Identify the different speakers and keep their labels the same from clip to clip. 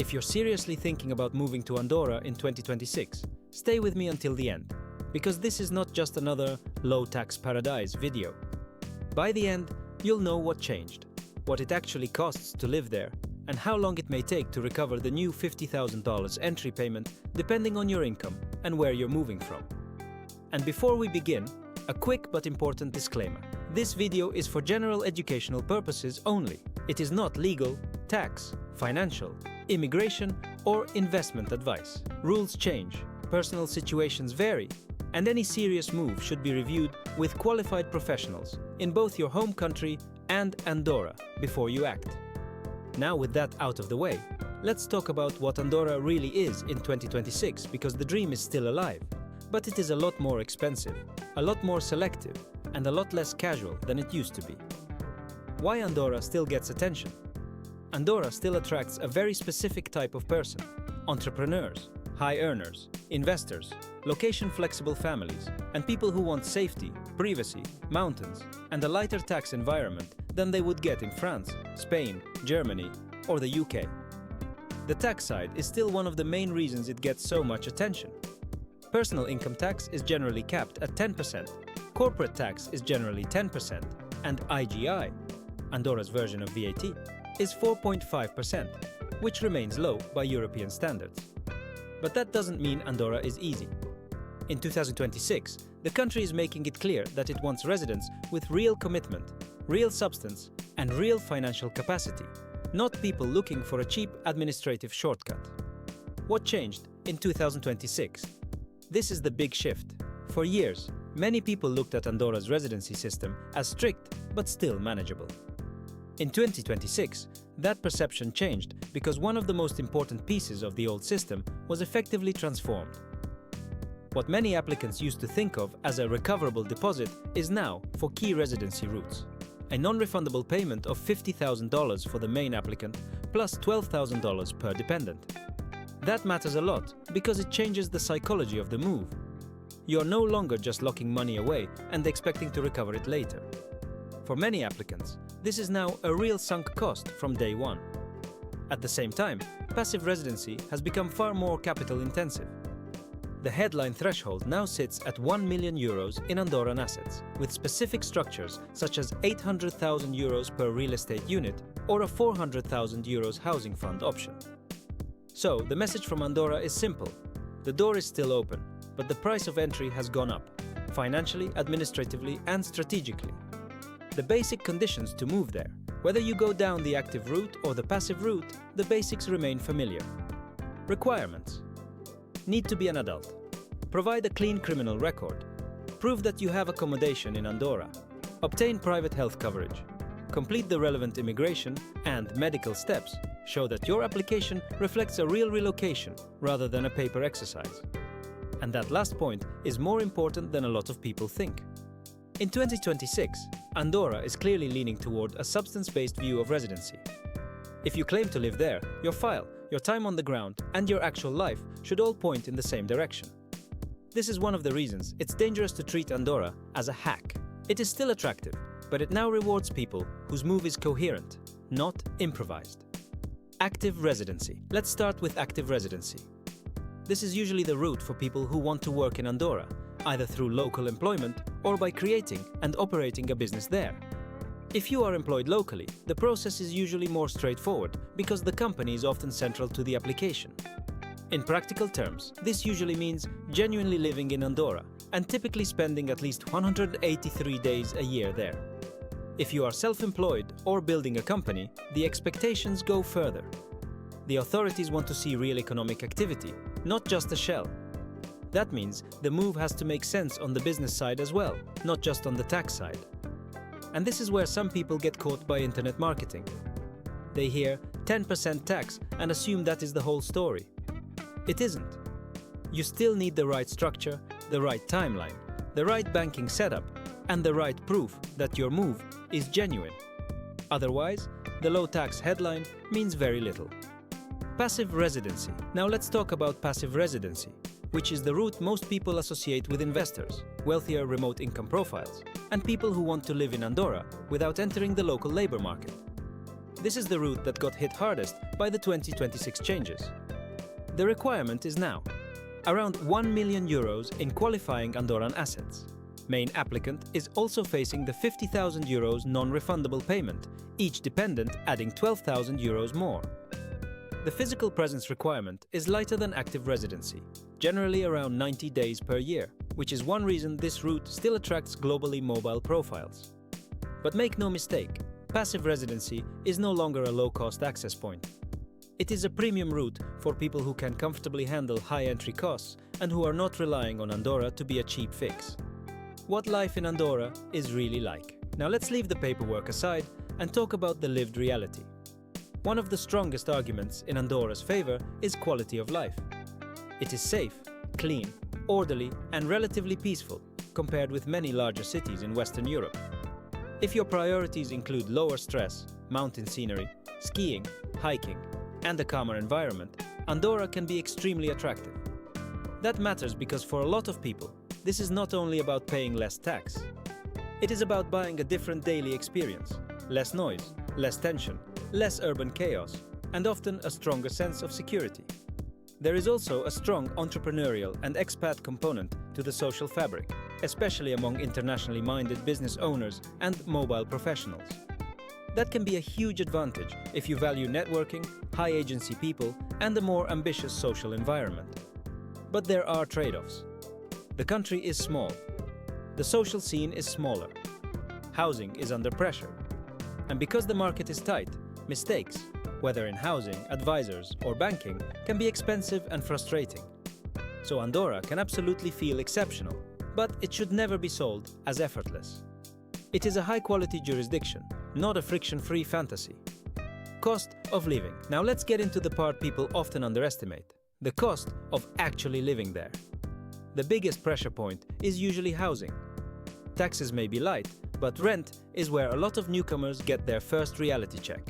Speaker 1: If you're seriously thinking about moving to Andorra in 2026, stay with me until the end, because this is not just another low-tax paradise video. By the end, you'll know what changed, what it actually costs to live there, and how long it may take to recover the new $50,000 entry payment depending on your income and where you're moving from. And before we begin, a quick but important disclaimer. This video is for general educational purposes only. It is not legal, tax, financial, immigration, or investment advice. Rules change, personal situations vary, and any serious move should be reviewed with qualified professionals in both your home country and Andorra before you act. Now, with that out of the way, let's talk about what Andorra really is in 2026, because the dream is still alive. But it is a lot more expensive, a lot more selective, and a lot less casual than it used to be. Why Andorra still gets attention? Andorra still attracts a very specific type of person: entrepreneurs, high earners, investors, location-flexible families, and people who want safety, privacy, mountains, and a lighter tax environment than they would get in France, Spain, Germany, or the UK. The tax side is still one of the main reasons it gets so much attention. Personal income tax is generally capped at 10%, corporate tax is generally 10%, and IGI, Andorra's version of VAT, is 4.5%, which remains low by European standards. But that doesn't mean Andorra is easy. In 2026, the country is making it clear that it wants residents with real commitment, real substance, and real financial capacity, not people looking for a cheap administrative shortcut. What changed in 2026? This is the big shift. For years, many people looked at Andorra's residency system as strict but still manageable. In 2026, that perception changed because one of the most important pieces of the old system was effectively transformed. What many applicants used to think of as a recoverable deposit is now, for key residency routes, a non-refundable payment of $50,000 for the main applicant plus $12,000 per dependent. That matters a lot because it changes the psychology of the move. You're no longer just locking money away and expecting to recover it later. For many applicants, this is now a real sunk cost from day one. At the same time, passive residency has become far more capital intensive. The headline threshold now sits at €1 million in Andorran assets, with specific structures such as €800,000 per real estate unit or a €400,000 housing fund option. So, the message from Andorra is simple. The door is still open, but the price of entry has gone up, financially, administratively, and strategically. The basic conditions to move there, whether you go down the active route or the passive route, the basics remain familiar. Requirements: need to be an adult, provide a clean criminal record, prove that you have accommodation in Andorra, obtain private health coverage, complete the relevant immigration and medical steps, show that your application reflects a real relocation rather than a paper exercise. And that last point is more important than a lot of people think. In 2026, Andorra is clearly leaning toward a substance-based view of residency. If you claim to live there, your file, your time on the ground, and your actual life should all point in the same direction. This is one of the reasons it's dangerous to treat Andorra as a hack. It is still attractive, but it now rewards people whose move is coherent, not improvised. Active residency. Let's start with active residency. This is usually the route for people who want to work in Andorra, either through local employment or by creating and operating a business there. If you are employed locally, the process is usually more straightforward because the company is often central to the application. In practical terms, this usually means genuinely living in Andorra and typically spending at least 183 days a year there. If you are self-employed or building a company, the expectations go further. The authorities want to see real economic activity, not just a shell. That means the move has to make sense on the business side as well, not just on the tax side. And this is where some people get caught by internet marketing. They hear 10% tax and assume that is the whole story. It isn't. You still need the right structure, the right timeline, the right banking setup, and the right proof that your move is genuine. Otherwise, the low tax headline means very little. Passive residency. Now let's talk about passive residency, which is the route most people associate with investors, wealthier remote income profiles, and people who want to live in Andorra without entering the local labor market. This is the route that got hit hardest by the 2026 changes. The requirement is now around €1 million in qualifying Andorran assets. Main applicant is also facing the €50,000 non-refundable payment, each dependent adding €12,000 more. The physical presence requirement is lighter than active residency, generally around 90 days per year, which is one reason this route still attracts globally mobile profiles. But make no mistake, passive residency is no longer a low-cost access point. It is a premium route for people who can comfortably handle high entry costs and who are not relying on Andorra to be a cheap fix. What life in Andorra is really like. Now let's leave the paperwork aside and talk about the lived reality. One of the strongest arguments in Andorra's favor is quality of life. It is safe, clean, orderly and relatively peaceful compared with many larger cities in Western Europe. If your priorities include lower stress, mountain scenery, skiing, hiking, and a calmer environment, Andorra can be extremely attractive. That matters because for a lot of people, this is not only about paying less tax. It is about buying a different daily experience, less noise, less tension, less urban chaos, and often a stronger sense of security. There is also a strong entrepreneurial and expat component to the social fabric, especially among internationally minded business owners and mobile professionals. That can be a huge advantage if you value networking, high agency people, and a more ambitious social environment. But there are trade-offs. The country is small. The social scene is smaller. Housing is under pressure. And because the market is tight, mistakes, whether in housing, advisors, or banking, can be expensive and frustrating. So Andorra can absolutely feel exceptional, but it should never be sold as effortless. It is a high-quality jurisdiction, not a friction-free fantasy. Cost of living. Now let's get into the part people often underestimate: the cost of actually living there. The biggest pressure point is usually housing. Taxes may be light, but rent is where a lot of newcomers get their first reality check.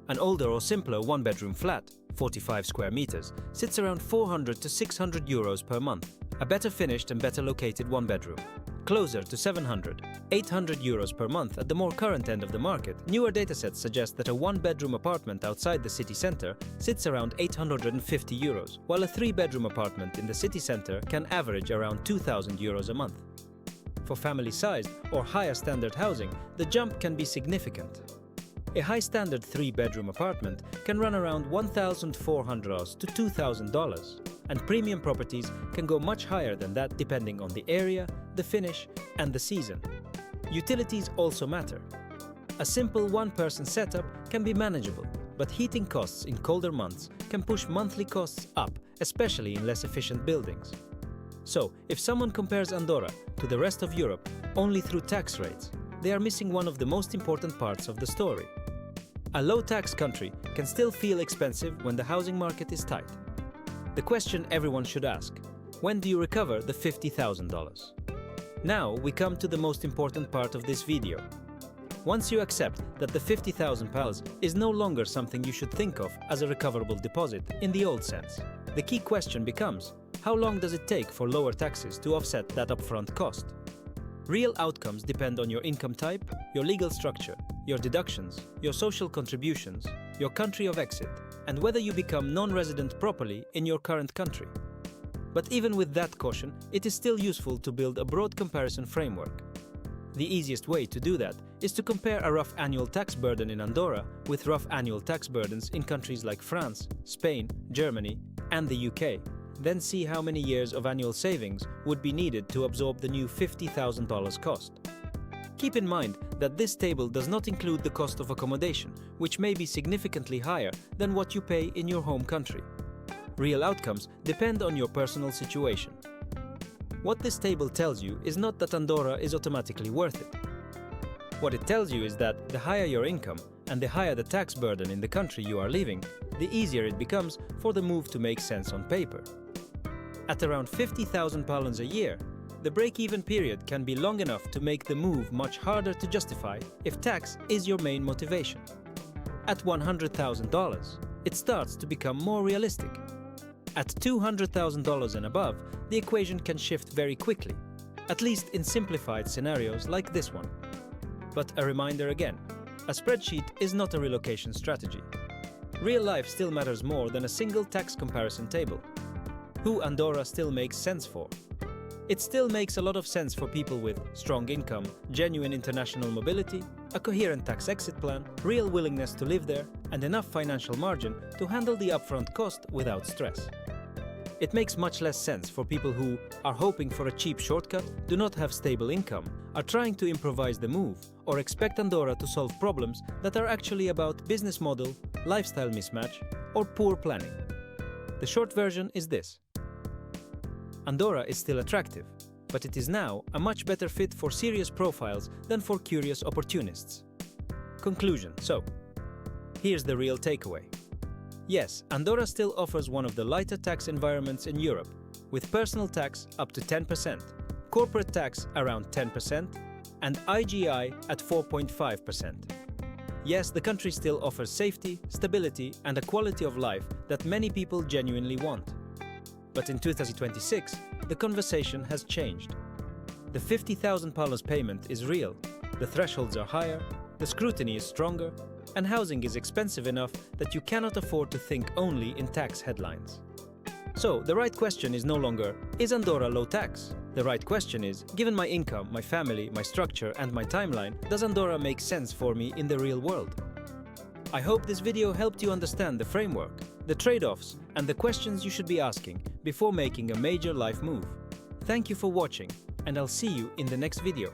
Speaker 1: An older or simpler one-bedroom flat, 45 square meters, sits around €400 to €600 per month. A better finished and better located one-bedroom, closer to €700, €800 per month at the more current end of the market. Newer datasets suggest that a one-bedroom apartment outside the city centre sits around €850, while a three-bedroom apartment in the city centre can average around €2,000 a month. For family-sized or higher standard housing, the jump can be significant. A high-standard three-bedroom apartment can run around $1,400 to $2,000, and premium properties can go much higher than that depending on the area, the finish, and the season. Utilities also matter. A simple one-person setup can be manageable, but heating costs in colder months can push monthly costs up, especially in less efficient buildings. So, if someone compares Andorra to the rest of Europe only through tax rates, they are missing one of the most important parts of the story. A low-tax country can still feel expensive when the housing market is tight. The question everyone should ask: when do you recover the $50,000? Now we come to the most important part of this video. Once you accept that the £50,000 is no longer something you should think of as a recoverable deposit in the old sense, the key question becomes: how long does it take for lower taxes to offset that upfront cost? Real outcomes depend on your income type, your legal structure, your deductions, your social contributions, your country of exit, and whether you become non-resident properly in your current country. But even with that caution, it is still useful to build a broad comparison framework. The easiest way to do that is to compare a rough annual tax burden in Andorra with rough annual tax burdens in countries like France, Spain, Germany, and the UK. Then see how many years of annual savings would be needed to absorb the new $50,000 cost. Keep in mind that this table does not include the cost of accommodation, which may be significantly higher than what you pay in your home country. Real outcomes depend on your personal situation. What this table tells you is not that Andorra is automatically worth it. What it tells you is that the higher your income and the higher the tax burden in the country you are living, the easier it becomes for the move to make sense on paper. At around £50,000 a year, the break-even period can be long enough to make the move much harder to justify if tax is your main motivation. At $100,000, it starts to become more realistic. At $200,000 and above, the equation can shift very quickly, at least in simplified scenarios like this one. But a reminder again, a spreadsheet is not a relocation strategy. Real life still matters more than a single tax comparison table. Who Andorra still makes sense for? It still makes a lot of sense for people with strong income, genuine international mobility, a coherent tax exit plan, real willingness to live there, and enough financial margin to handle the upfront cost without stress. It makes much less sense for people who are hoping for a cheap shortcut, do not have stable income, are trying to improvise the move, or expect Andorra to solve problems that are actually about business model, lifestyle mismatch, or poor planning. The short version is this. Andorra is still attractive, but it is now a much better fit for serious profiles than for curious opportunists. Conclusion. So, here's the real takeaway. Yes, Andorra still offers one of the lighter tax environments in Europe, with personal tax up to 10%, corporate tax around 10%, and IGI at 4.5%. Yes, the country still offers safety, stability, and a quality of life that many people genuinely want. But in 2026, the conversation has changed. The €50,000 payment is real, the thresholds are higher, the scrutiny is stronger, and housing is expensive enough that you cannot afford to think only in tax headlines. So, the right question is no longer, is Andorra low tax? The right question is, given my income, my family, my structure, and my timeline, does Andorra make sense for me in the real world? I hope this video helped you understand the framework, the trade-offs, and the questions you should be asking before making a major life move. Thank you for watching, and I'll see you in the next video.